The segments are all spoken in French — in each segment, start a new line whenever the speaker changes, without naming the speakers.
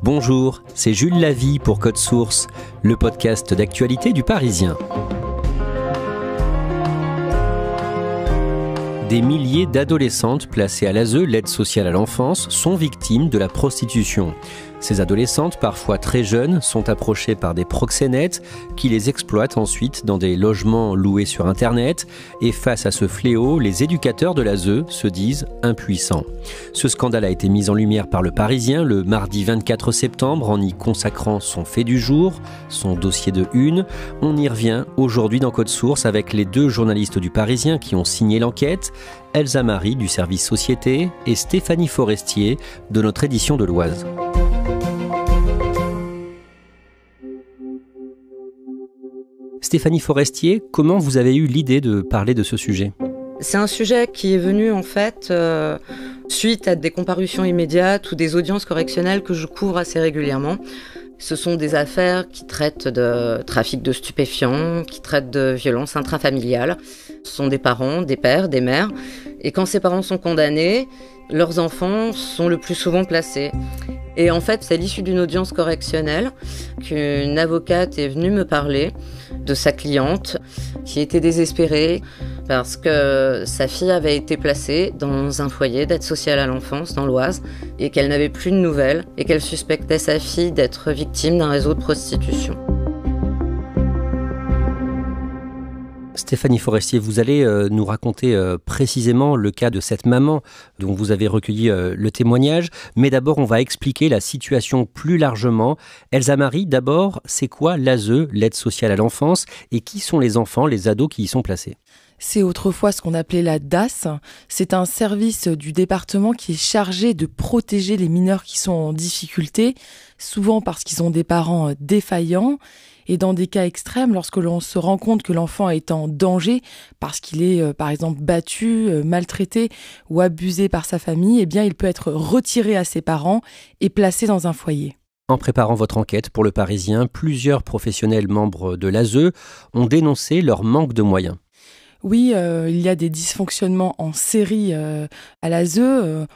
Bonjour, c'est Jules Lavie pour Code Source, le podcast d'actualité du Parisien. Des milliers d'adolescentes placées à l'ASE, l'aide sociale à l'enfance, sont victimes de la prostitution. Ces adolescentes, parfois très jeunes, sont approchées par des proxénètes qui les exploitent ensuite dans des logements loués sur Internet. Et face à ce fléau, les éducateurs de l'ASE se disent impuissants. Ce scandale a été mis en lumière par Le Parisien le mardi 24 septembre en y consacrant son fait du jour, son dossier de une. On y revient aujourd'hui dans Code Source avec les deux journalistes du Parisien qui ont signé l'enquête, Elsa Marie du service Société et Stéphanie Forestier de notre édition de l'Oise. Stéphanie Forestier, comment vous avez eu l'idée de parler de ce sujet ?
C'est un sujet qui est venu en fait suite à des comparutions immédiates ou des audiences correctionnelles que je couvre assez régulièrement. Ce sont des affaires qui traitent de trafic de stupéfiants, qui traitent de violences intrafamiliales. Ce sont des parents, des pères, des mères. Et quand ces parents sont condamnés, leurs enfants sont le plus souvent placés. Et en fait, c'est à l'issue d'une audience correctionnelle qu'une avocate est venue me parler de sa cliente qui était désespérée parce que sa fille avait été placée dans un foyer d'aide sociale à l'enfance dans l'Oise et qu'elle n'avait plus de nouvelles et qu'elle suspectait sa fille d'être victime d'un réseau de prostitution.
Stéphanie Forestier, vous allez nous raconter précisément le cas de cette maman dont vous avez recueilli le témoignage. Mais d'abord, on va expliquer la situation plus largement. Elsa Marie, d'abord, c'est quoi l'ASE, l'aide sociale à l'enfance, et qui sont les enfants, les ados qui y sont placés ?
C'est autrefois ce qu'on appelait la DAS. C'est un service du département qui est chargé de protéger les mineurs qui sont en difficulté, souvent parce qu'ils ont des parents défaillants. Et dans des cas extrêmes, lorsque l'on se rend compte que l'enfant est en danger parce qu'il est, par exemple, battu, maltraité ou abusé par sa famille, eh bien, il peut être retiré à ses parents et placé dans un foyer.
En préparant votre enquête pour Le Parisien, plusieurs professionnels membres de l'ASE ont dénoncé leur manque de moyens.
Oui, il y a des dysfonctionnements en série à l'ASE.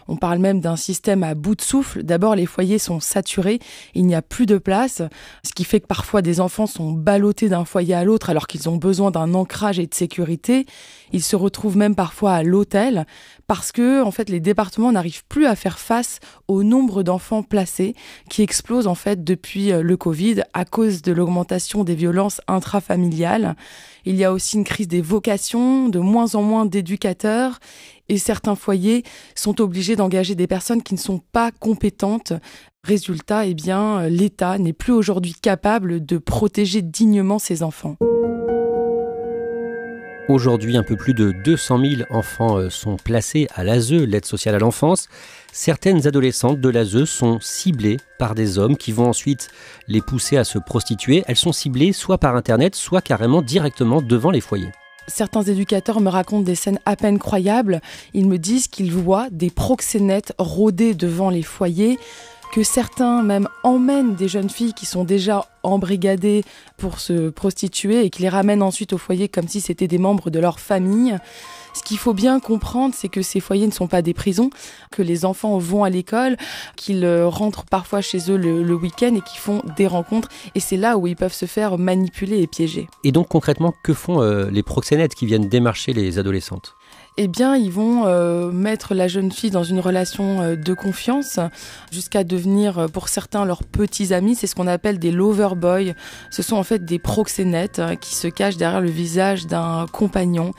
On parle même d'un système à bout de souffle. D'abord, les foyers sont saturés, il n'y a plus de place, ce qui fait que parfois des enfants sont ballottés d'un foyer à l'autre alors qu'ils ont besoin d'un ancrage et de sécurité. Ils se retrouvent même parfois à l'hôtel parce que, en fait, les départements n'arrivent plus à faire face au nombre d'enfants placés qui explose en fait depuis le Covid à cause de l'augmentation des violences intrafamiliales. Il y a aussi une crise des vocations, de moins en moins d'éducateurs et certains foyers sont obligés d'engager des personnes qui ne sont pas compétentes. Résultat, eh bien, l'État n'est plus aujourd'hui capable de protéger dignement ses enfants.
Aujourd'hui, un peu plus de 200 000 enfants sont placés à l'ASE, l'aide sociale à l'enfance. Certaines adolescentes de l'ASE sont ciblées par des hommes qui vont ensuite les pousser à se prostituer. Elles sont ciblées soit par Internet, soit carrément directement devant les foyers.
Certains éducateurs me racontent des scènes à peine croyables. Ils me disent qu'ils voient des proxénètes rôder devant les foyers, que certains même emmènent des jeunes filles qui sont déjà embrigadées pour se prostituer et qui les ramènent ensuite au foyer comme si c'était des membres de leur famille. Ce qu'il faut bien comprendre, c'est que ces foyers ne sont pas des prisons, que les enfants vont à l'école, qu'ils rentrent parfois chez eux le week-end et qu'ils font des rencontres. Et c'est là où ils peuvent se faire manipuler et piéger.
Et donc concrètement, que font les proxénètes qui viennent démarcher les adolescentes ?
Eh bien, ils vont mettre la jeune fille dans une relation de confiance jusqu'à devenir, pour certains, leurs petits amis. C'est ce qu'on appelle des lover boys. Ce sont en fait des proxénètes qui se cachent derrière le visage d'un compagnon.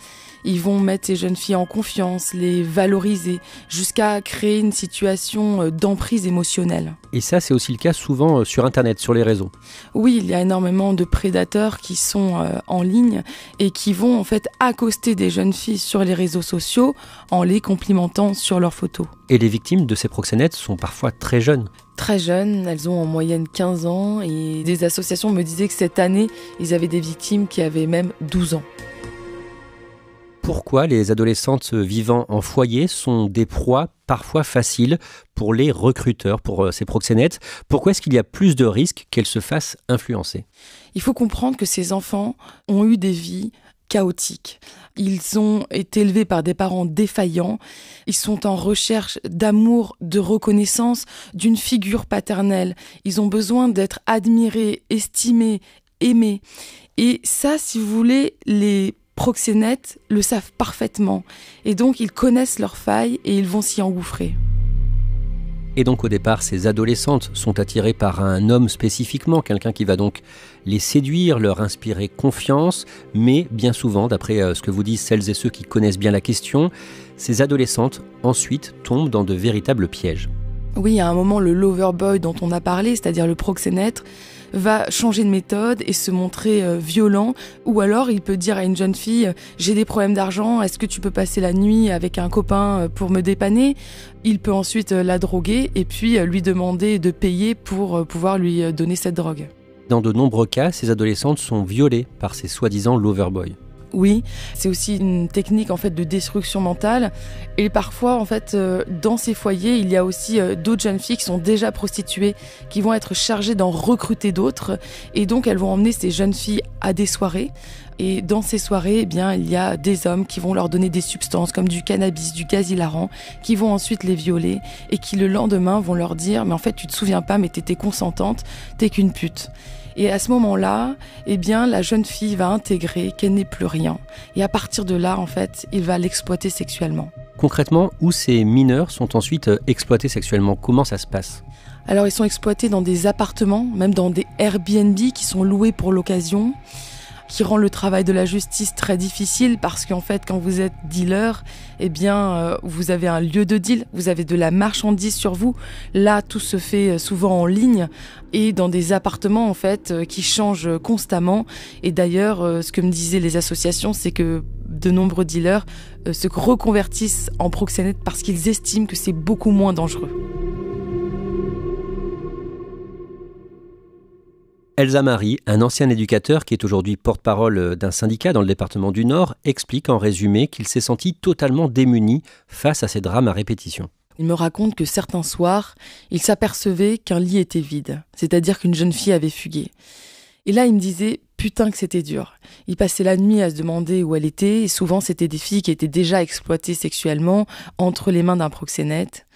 Ils vont mettre ces jeunes filles en confiance, les valoriser, jusqu'à créer une situation d'emprise émotionnelle.
Et ça, c'est aussi le cas souvent sur Internet, sur les réseaux.
Oui, il y a énormément de prédateurs qui sont en ligne et qui vont en fait accoster des jeunes filles sur les réseaux sociaux en les complimentant sur leurs photos.
Et les victimes de ces proxénètes sont parfois très jeunes.
Très jeunes, elles ont en moyenne 15 ans et des associations me disaient que cette année, ils avaient des victimes qui avaient même 12 ans.
Pourquoi les adolescentes vivant en foyer sont des proies parfois faciles pour les recruteurs, pour ces proxénètes ? Pourquoi est-ce qu'il y a plus de risques qu'elles se fassent influencer ?
Il faut comprendre que ces enfants ont eu des vies chaotique. Ils ont été élevés par des parents défaillants. Ils sont en recherche d'amour, de reconnaissance, d'une figure paternelle. Ils ont besoin d'être admirés, estimés, aimés. Et ça, si vous voulez, les proxénètes le savent parfaitement. Et donc, ils connaissent leurs failles et ils vont s'y engouffrer.
Et donc au départ, ces adolescentes sont attirées par un homme spécifiquement, quelqu'un qui va donc les séduire, leur inspirer confiance, mais bien souvent, d'après ce que vous disent celles et ceux qui connaissent bien la question, ces adolescentes ensuite tombent dans de véritables pièges.
Oui, à un moment, le loverboy dont on a parlé, c'est-à-dire le proxénète, va changer de méthode et se montrer violent, ou alors il peut dire à une jeune fille « j'ai des problèmes d'argent, est-ce que tu peux passer la nuit avec un copain pour me dépanner ?» Il peut ensuite la droguer et puis lui demander de payer pour pouvoir lui donner cette drogue.
Dans de nombreux cas, ces adolescentes sont violées par ces soi-disant loverboys.
Oui, c'est aussi une technique en fait de destruction mentale. Et parfois, en fait, dans ces foyers, il y a aussi d'autres jeunes filles qui sont déjà prostituées, qui vont être chargées d'en recruter d'autres. Et donc, elles vont emmener ces jeunes filles à des soirées. Et dans ces soirées, eh bien, il y a des hommes qui vont leur donner des substances comme du cannabis, du gaz hilarant, qui vont ensuite les violer et qui le lendemain vont leur dire « mais en fait, tu te souviens pas, mais t'étais consentante, t'es qu'une pute ». Et à ce moment-là, eh bien, la jeune fille va intégrer qu'elle n'est plus rien. Et à partir de là, en fait, il va l'exploiter sexuellement.
Concrètement, où ces mineurs sont ensuite exploités sexuellement? Comment ça se passe?
Alors, ils sont exploités dans des appartements, même dans des Airbnb qui sont loués pour l'occasion, qui rend le travail de la justice très difficile parce qu'en fait, quand vous êtes dealer, eh bien, vous avez un lieu de deal, vous avez de la marchandise sur vous. Là, tout se fait souvent en ligne et dans des appartements, en fait, qui changent constamment. Et d'ailleurs, ce que me disaient les associations, c'est que de nombreux dealers se reconvertissent en proxénètes parce qu'ils estiment que c'est beaucoup moins dangereux.
Elsa Marie, un ancien éducateur qui est aujourd'hui porte-parole d'un syndicat dans le département du Nord, explique en résumé qu'il s'est senti totalement démuni face à ces drames à répétition.
Il me raconte que certains soirs, il s'apercevait qu'un lit était vide, c'est-à-dire qu'une jeune fille avait fugué. Et là, il me disait « putain que c'était dur ». Il passait la nuit à se demander où elle était, et souvent c'était des filles qui étaient déjà exploitées sexuellement entre les mains d'un proxénète.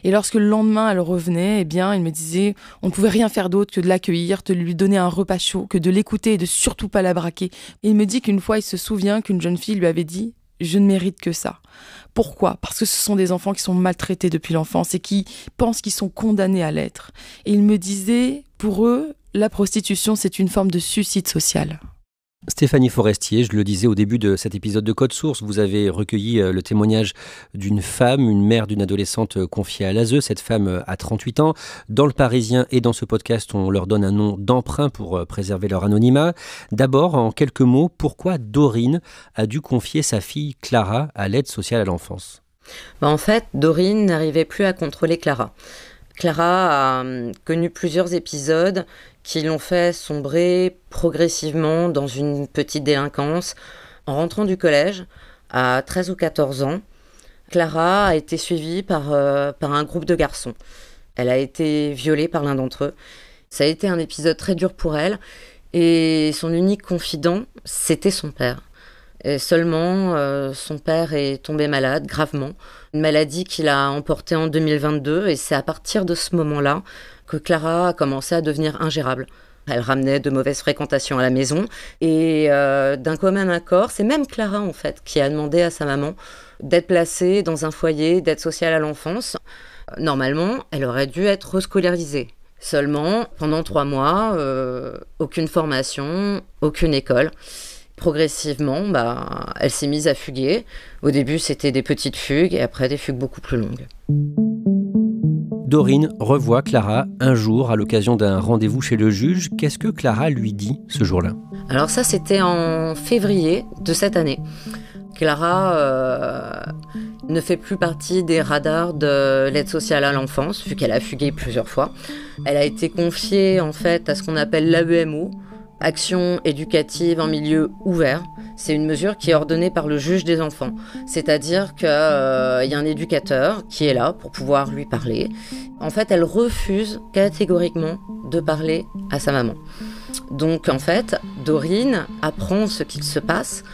Et lorsque le lendemain, elle revenait, eh bien, il me disait on ne pouvait rien faire d'autre que de l'accueillir, de lui donner un repas chaud, que de l'écouter et de surtout pas la braquer. Et il me dit qu'une fois, il se souvient qu'une jeune fille lui avait dit « je ne mérite que ça ». Pourquoi ? Parce que ce sont des enfants qui sont maltraités depuis l'enfance et qui pensent qu'ils sont condamnés à l'être. Et il me disait, pour eux, la prostitution, c'est une forme de suicide social.
Stéphanie Forestier, je le disais au début de cet épisode de Code Source, vous avez recueilli le témoignage d'une femme, une mère d'une adolescente confiée à l'ASE. Cette femme a 38 ans. Dans Le Parisien et dans ce podcast, on leur donne un nom d'emprunt pour préserver leur anonymat. D'abord, en quelques mots, pourquoi Dorine a dû confier sa fille Clara à l'aide sociale à l'enfance ?
En fait, Dorine n'arrivait plus à contrôler Clara. Clara a connu plusieurs épisodes qui l'ont fait sombrer progressivement dans une petite délinquance. En rentrant du collège, à 13 ou 14 ans, Clara a été suivie par un groupe de garçons. Elle a été violée par l'un d'entre eux. Ça a été un épisode très dur pour elle. Et son unique confident, c'était son père. Et seulement, son père est tombé malade, gravement. Une maladie qu'il a emportée en 2022. Et c'est à partir de ce moment-là que Clara a commencé à devenir ingérable. Elle ramenait de mauvaises fréquentations à la maison. Et d'un commun accord, c'est même Clara, en fait, qui a demandé à sa maman d'être placée dans un foyer d'aide sociale à l'enfance. Normalement, elle aurait dû être rescolarisée. Seulement, pendant 3 mois, aucune formation, aucune école. Progressivement, elle s'est mise à fuguer. Au début, c'était des petites fugues et après des fugues beaucoup plus longues.
Dorine revoit Clara un jour à l'occasion d'un rendez-vous chez le juge. Qu'est-ce que Clara lui dit ce jour-là ?
Alors ça, c'était en février de cette année. Clara ne fait plus partie des radars de l'aide sociale à l'enfance, vu qu'elle a fugué plusieurs fois. Elle a été confiée en fait à ce qu'on appelle l'AEMO, Action éducative en milieu ouvert. C'est une mesure qui est ordonnée par le juge des enfants. C'est-à-dire qu'il y a un éducateur qui est là pour pouvoir lui parler. En fait, elle refuse catégoriquement de parler à sa maman. Donc, en fait, Dorine apprend ce qu'il se passe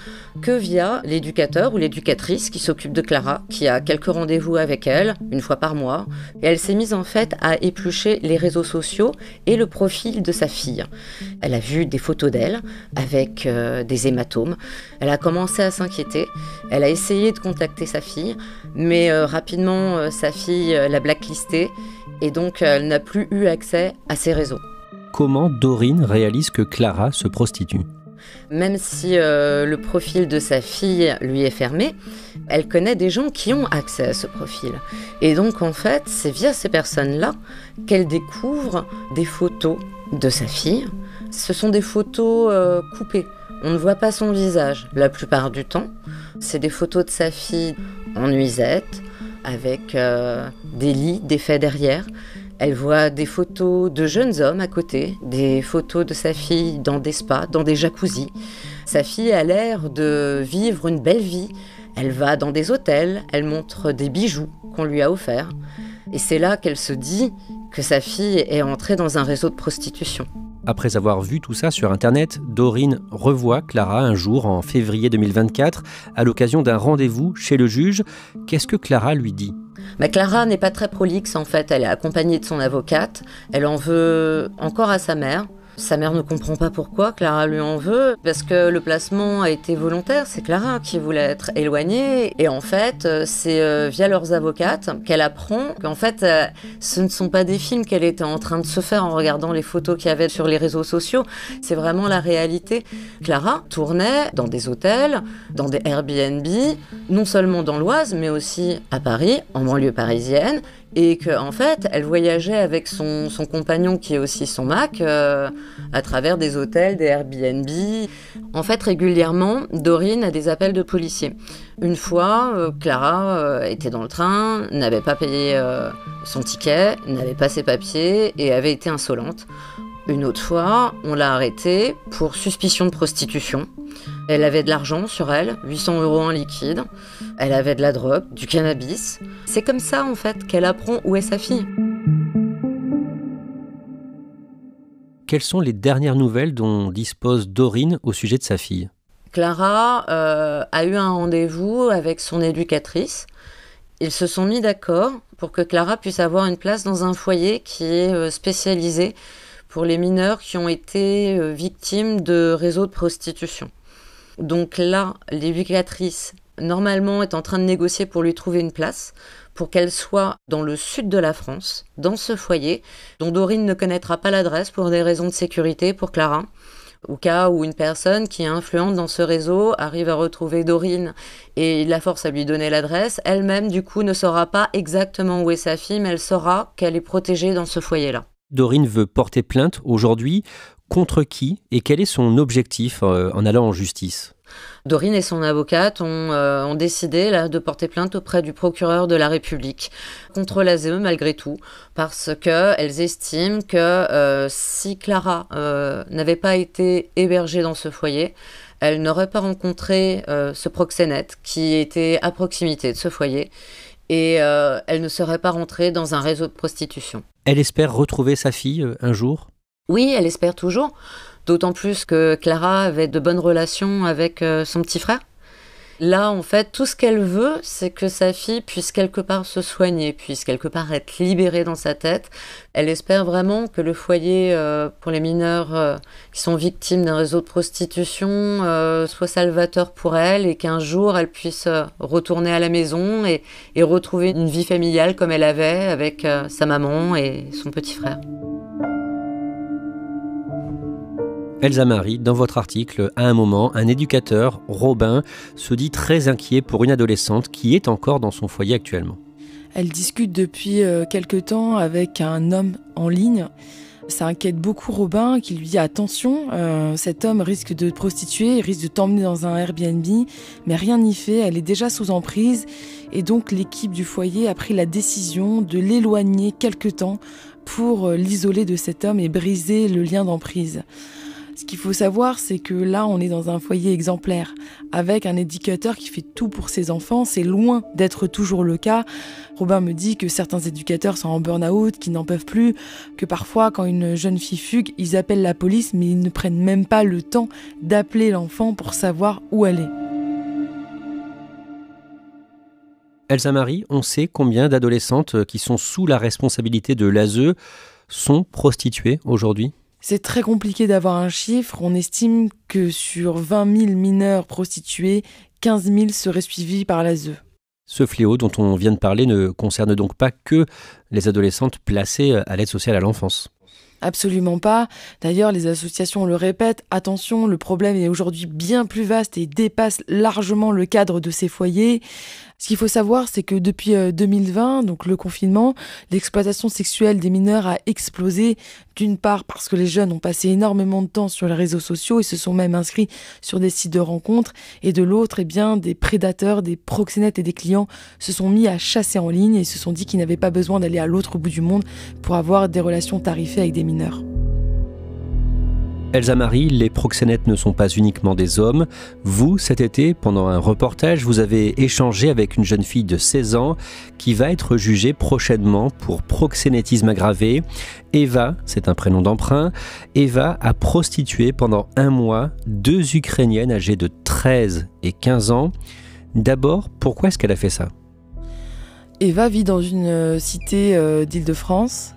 que via l'éducateur ou l'éducatrice qui s'occupe de Clara, qui a quelques rendez-vous avec elle, une fois par mois. Et elle s'est mise en fait à éplucher les réseaux sociaux et le profil de sa fille. Elle a vu des photos d'elle avec des hématomes. Elle a commencé à s'inquiéter. Elle a essayé de contacter sa fille, mais rapidement, sa fille l'a blacklistée et donc elle n'a plus eu accès à ses réseaux.
Comment Dorine réalise que Clara se prostitue ?
Même si le profil de sa fille lui est fermé, elle connaît des gens qui ont accès à ce profil. Et donc en fait, c'est via ces personnes-là qu'elle découvre des photos de sa fille. Ce sont des photos coupées. On ne voit pas son visage la plupart du temps. C'est des photos de sa fille en nuisette, avec des lits défaits derrière. Elle voit des photos de jeunes hommes à côté, des photos de sa fille dans des spas, dans des jacuzzis. Sa fille a l'air de vivre une belle vie. Elle va dans des hôtels, elle montre des bijoux qu'on lui a offerts. Et c'est là qu'elle se dit que sa fille est entrée dans un réseau de prostitution.
Après avoir vu tout ça sur Internet, Dorine revoit Clara un jour en février 2024 à l'occasion d'un rendez-vous chez le juge. Qu'est-ce que Clara lui dit ?
Clara n'est pas très prolixe en fait, elle est accompagnée de son avocate, elle en veut encore à sa mère. Sa mère ne comprend pas pourquoi Clara lui en veut, parce que le placement a été volontaire, c'est Clara qui voulait être éloignée. Et en fait, c'est via leurs avocates qu'elle apprend qu'en fait, ce ne sont pas des films qu'elle était en train de se faire en regardant les photos qu'il y avait sur les réseaux sociaux. C'est vraiment la réalité. Clara tournait dans des hôtels, dans des Airbnb, non seulement dans l'Oise, mais aussi à Paris, en banlieue parisienne. Et qu'en fait, elle voyageait avec son compagnon qui est aussi son Mac à travers des hôtels, des Airbnb. En fait, régulièrement, Dorine a des appels de policiers. Une fois, Clara était dans le train, n'avait pas payé son ticket, n'avait pas ses papiers et avait été insolente. Une autre fois, on l'a arrêtée pour suspicion de prostitution. Elle avait de l'argent sur elle, 800 € en liquide. Elle avait de la drogue, du cannabis. C'est comme ça, en fait, qu'elle apprend où est sa fille.
Quelles sont les dernières nouvelles dont dispose Dorine au sujet de sa fille ?
Clara a eu un rendez-vous avec son éducatrice. Ils se sont mis d'accord pour que Clara puisse avoir une place dans un foyer qui est spécialisé pour les mineurs qui ont été victimes de réseaux de prostitution. Donc là, l'éducatrice, normalement, est en train de négocier pour lui trouver une place, pour qu'elle soit dans le sud de la France, dans ce foyer, dont Dorine ne connaîtra pas l'adresse pour des raisons de sécurité pour Clara. Au cas où une personne qui est influente dans ce réseau arrive à retrouver Dorine et la force à lui donner l'adresse, elle-même, du coup, ne saura pas exactement où est sa fille, mais elle saura qu'elle est protégée dans ce foyer-là.
Dorine veut porter plainte aujourd'hui. Contre qui et quel est son objectif en allant en justice ?
Dorine et son avocate ont décidé là, de porter plainte auprès du procureur de la République contre l'ASE malgré tout, parce qu'elles estiment que si Clara n'avait pas été hébergée dans ce foyer, elle n'aurait pas rencontré ce proxénète qui était à proximité de ce foyer et elle ne serait pas rentrée dans un réseau de prostitution.
Elle espère retrouver sa fille un jour ?
Oui, elle espère toujours, d'autant plus que Clara avait de bonnes relations avec son petit frère. Là, en fait, tout ce qu'elle veut, c'est que sa fille puisse quelque part se soigner, puisse quelque part être libérée dans sa tête. Elle espère vraiment que le foyer pour les mineurs qui sont victimes d'un réseau de prostitution soit salvateur pour elle et qu'un jour, elle puisse retourner à la maison et retrouver une vie familiale comme elle avait avec sa maman et son petit frère.
Elsa Marie, dans votre article, à un moment, un éducateur, Robin, se dit très inquiet pour une adolescente qui est encore dans son foyer actuellement.
Elle discute depuis quelque temps avec un homme en ligne. Ça inquiète beaucoup Robin qui lui dit « Attention, cet homme risque de te prostituer, il risque de t'emmener dans un Airbnb, mais rien n'y fait, elle est déjà sous emprise. » Et donc l'équipe du foyer a pris la décision de l'éloigner quelque temps pour l'isoler de cet homme et briser le lien d'emprise. Ce qu'il faut savoir, c'est que là, on est dans un foyer exemplaire, avec un éducateur qui fait tout pour ses enfants. C'est loin d'être toujours le cas. Robin me dit que certains éducateurs sont en burn-out, qu'ils n'en peuvent plus, que parfois, quand une jeune fille fugue, ils appellent la police, mais ils ne prennent même pas le temps d'appeler l'enfant pour savoir où elle est.
Elsa Marie, on sait combien d'adolescentes qui sont sous la responsabilité de l'ASE sont prostituées aujourd'hui ?
C'est très compliqué d'avoir un chiffre. On estime que sur 20 000 mineurs prostitués, 15 000 seraient suivis par l'ASE.
Ce fléau dont on vient de parler ne concerne donc pas que les adolescentes placées à l'aide sociale à l'enfance.
Absolument pas. D'ailleurs, les associations le répètent, attention, le problème est aujourd'hui bien plus vaste et dépasse largement le cadre de ces foyers. Ce qu'il faut savoir, c'est que depuis 2020, donc le confinement, l'exploitation sexuelle des mineurs a explosé. D'une part parce que les jeunes ont passé énormément de temps sur les réseaux sociaux et se sont même inscrits sur des sites de rencontres. Et de l'autre, des prédateurs, des proxénètes et des clients se sont mis à chasser en ligne et se sont dit qu'ils n'avaient pas besoin d'aller à l'autre bout du monde pour avoir des relations tarifées avec des mineurs.
Elsa Marie, les proxénètes ne sont pas uniquement des hommes. Vous, cet été, pendant un reportage, vous avez échangé avec une jeune fille de 16 ans qui va être jugée prochainement pour proxénétisme aggravé. Eva, c'est un prénom d'emprunt. Eva a prostitué pendant 1 mois 2 Ukrainiennes âgées de 13 et 15 ans. D'abord, pourquoi est-ce qu'elle a fait ça ?
Eva vit dans une cité d'Île-de-France.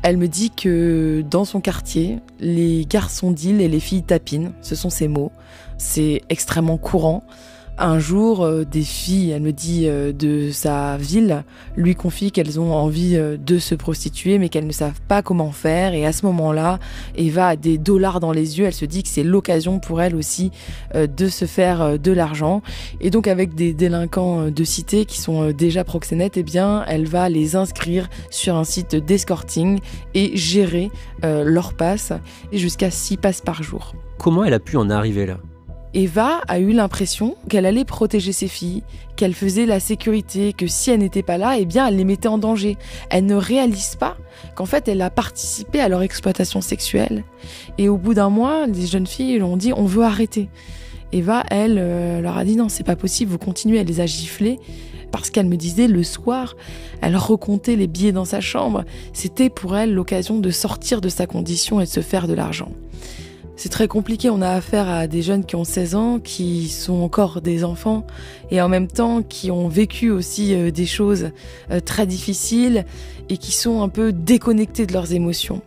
Elle me dit que dans son quartier, les garçons deal et les filles tapinent, ce sont ses mots. C'est extrêmement courant. Un jour, des filles, elle me dit, de sa ville, lui confient qu'elles ont envie de se prostituer, mais qu'elles ne savent pas comment faire. Et à ce moment-là, Eva a des dollars dans les yeux. Elle se dit que c'est l'occasion pour elle aussi de se faire de l'argent. Et donc, avec des délinquants de cité qui sont déjà proxénètes, eh bien, elle va les inscrire sur un site d'escorting et gérer leurs passes, jusqu'à 6 passes par jour.
Comment elle a pu en arriver là ?
Eva a eu l'impression qu'elle allait protéger ses filles, qu'elle faisait la sécurité, que si elle n'était pas là, eh bien, elle les mettait en danger. Elle ne réalise pas qu'en fait, elle a participé à leur exploitation sexuelle. Et au bout d'1 mois, les jeunes filles lui ont dit « on veut arrêter ». Eva, elle, leur a dit « non, c'est pas possible, vous continuez ». Elle les a giflées parce qu'elle me disait le soir, elle recomptait les billets dans sa chambre. C'était pour elle l'occasion de sortir de sa condition et de se faire de l'argent. C'est très compliqué, on a affaire à des jeunes qui ont 16 ans, qui sont encore des enfants et en même temps qui ont vécu aussi des choses très difficiles et qui sont un peu déconnectés de leurs émotions.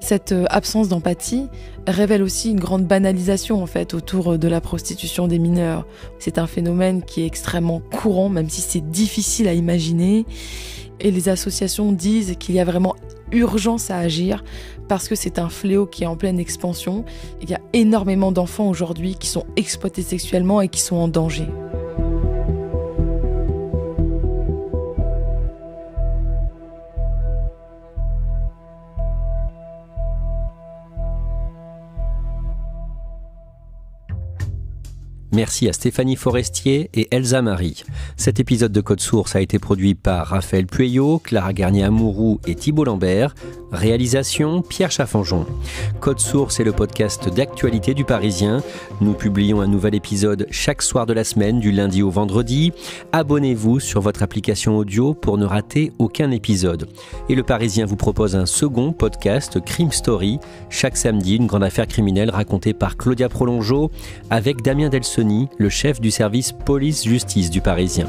Cette absence d'empathie révèle aussi une grande banalisation en fait autour de la prostitution des mineurs. C'est un phénomène qui est extrêmement courant, même si c'est difficile à imaginer. Et les associations disent qu'il y a vraiment urgence à agir parce que c'est un fléau qui est en pleine expansion. Il y a énormément d'enfants aujourd'hui qui sont exploités sexuellement et qui sont en danger.
Merci à Stéphanie Forestier et Elsa Marie. Cet épisode de Code Source a été produit par Raphaël Pueyo, Clara Garnier-Amouroux et Thibault Lambert. Réalisation, Pierre Chaffanjon. Code Source est le podcast d'actualité du Parisien. Nous publions un nouvel épisode chaque soir de la semaine, du lundi au vendredi. Abonnez-vous sur votre application audio pour ne rater aucun épisode. Et le Parisien vous propose un second podcast, Crime Story. Chaque samedi, une grande affaire criminelle racontée par Claudia Prolongeau avec Damien Delsoni, le chef du service police-justice du Parisien.